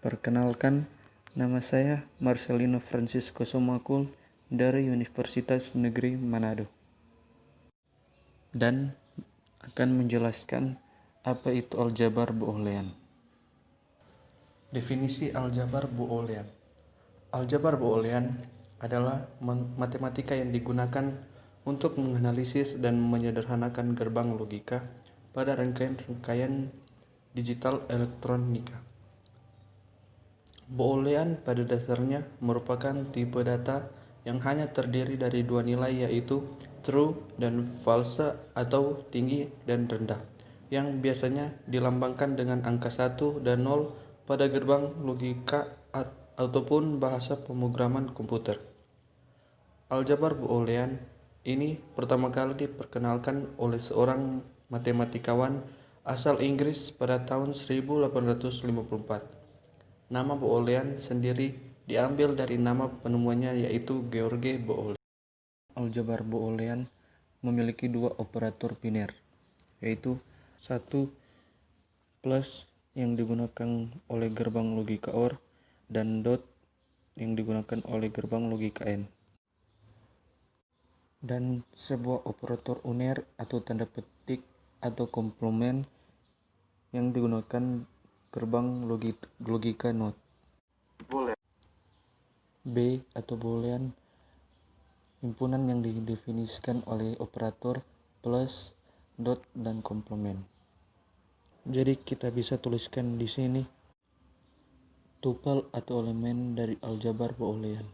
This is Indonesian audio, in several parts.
Perkenalkan, nama saya Marcelino Francisco Somakul dari Universitas Negeri Manado, dan akan menjelaskan apa itu aljabar boolean. Definisi aljabar boolean. Aljabar boolean adalah matematika yang digunakan untuk menganalisis dan menyederhanakan gerbang logika pada rangkaian-rangkaian digital elektronika. Boolean pada dasarnya merupakan tipe data yang hanya terdiri dari dua nilai, yaitu true dan false atau tinggi dan rendah, yang biasanya dilambangkan dengan angka 1 dan 0 pada gerbang logika ataupun bahasa pemrograman komputer. Aljabar boolean ini pertama kali diperkenalkan oleh seorang matematikawan asal Inggris pada tahun 1854. Nama boolean sendiri diambil dari nama penemuannya, yaitu George Boole. Aljabar boolean memiliki dua operator biner, yaitu 1 plus yang digunakan oleh gerbang logika OR dan dot yang digunakan oleh gerbang logika AND, dan sebuah operator uner atau tanda petik atau komplement yang digunakan gerbang logika NOT. B atau boolean, himpunan yang didefinisikan oleh operator plus, dot, dan komplement. Jadi kita bisa tuliskan di sini tuple atau elemen dari aljabar boolean.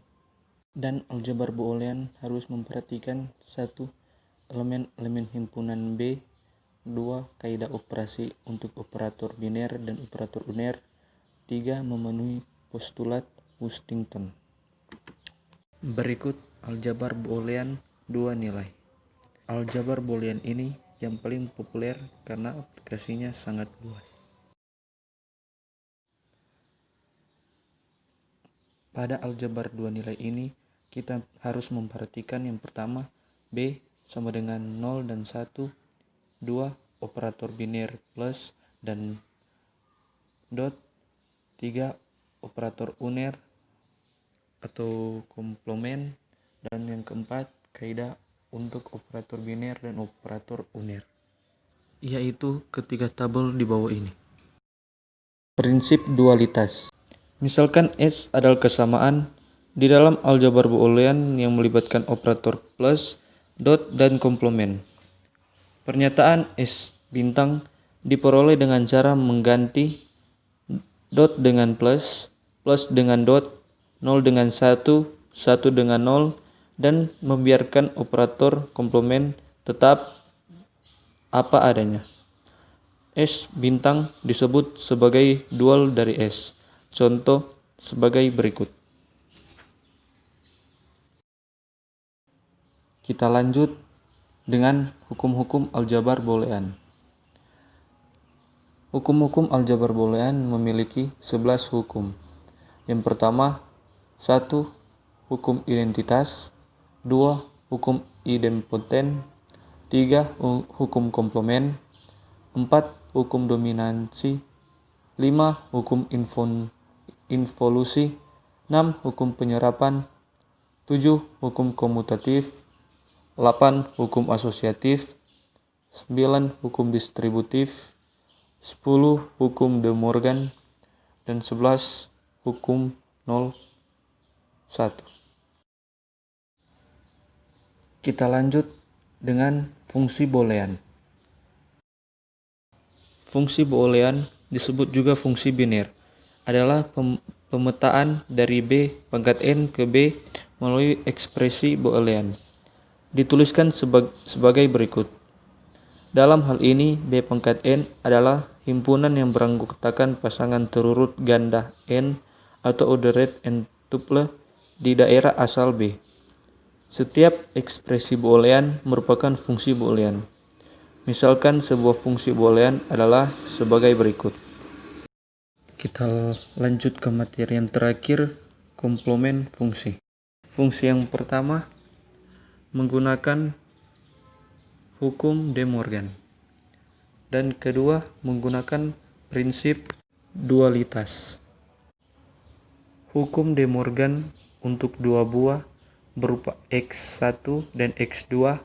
Dan aljabar boolean harus memperhatikan 1. Elemen himpunan B, 2. Kaidah operasi untuk operator biner dan operator uner, 3. Memenuhi postulat Washington. Berikut aljabar boolean 2 nilai. Aljabar boolean ini yang paling populer karena aplikasinya sangat luas. Pada aljabar 2 nilai ini, kita harus memperhatikan yang pertama, B sama dengan 0 dan 1, 2. Operator biner plus dan dot, 3. Operator uner atau komplement, dan yang keempat, kaidah untuk operator biner dan operator uner, yaitu ketiga tabel di bawah ini. Prinsip dualitas. Misalkan S adalah kesamaan di dalam aljabar boolean yang melibatkan operator plus, dot, dan komplement. Pernyataan S bintang diperoleh dengan cara mengganti dot dengan plus, plus dengan dot, 0 dengan 1, 1 dengan 0, dan membiarkan operator komplement tetap apa adanya. S bintang disebut sebagai dual dari S. Contoh sebagai berikut. Kita lanjut dengan hukum-hukum aljabar boolean. Hukum-hukum aljabar boolean memiliki 11 hukum. Yang pertama, 1. Hukum identitas, 2. Hukum idempoten, 3. Hukum komplement, 4. Hukum dominansi, 5. Hukum involusi, 6. Hukum penyerapan, 7. Hukum komutatif, 8. Hukum asosiatif, 9. Hukum distributif, 10. Hukum De Morgan, dan 11. Hukum 01. Kita lanjut dengan fungsi boolean. Fungsi boolean disebut juga fungsi biner, adalah pemetaan dari B pangkat N ke B melalui ekspresi boolean. Dituliskan sebagai berikut. Dalam hal ini, B pangkat N adalah himpunan yang beranggotakan pasangan terurut ganda N atau ordered n tuple di daerah asal B. Setiap ekspresi boolean merupakan fungsi boolean. Misalkan sebuah fungsi boolean adalah sebagai berikut. Kita lanjut ke materi yang terakhir, komplement fungsi. Fungsi yang pertama menggunakan hukum De Morgan, dan kedua menggunakan prinsip dualitas. Hukum De Morgan untuk dua buah berupa X1 dan X2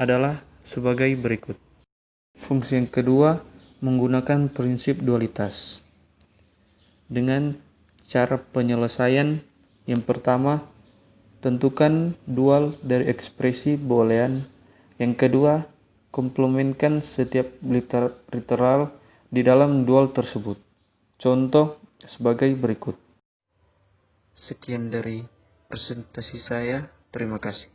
adalah sebagai berikut. Fungsi yang kedua menggunakan prinsip dualitas. Dengan cara penyelesaian yang pertama, tentukan dual dari ekspresi boolean. Yang kedua, komplementkan setiap literal di dalam dual tersebut. Contoh sebagai berikut. Sekian dari presentasi saya. Terima kasih.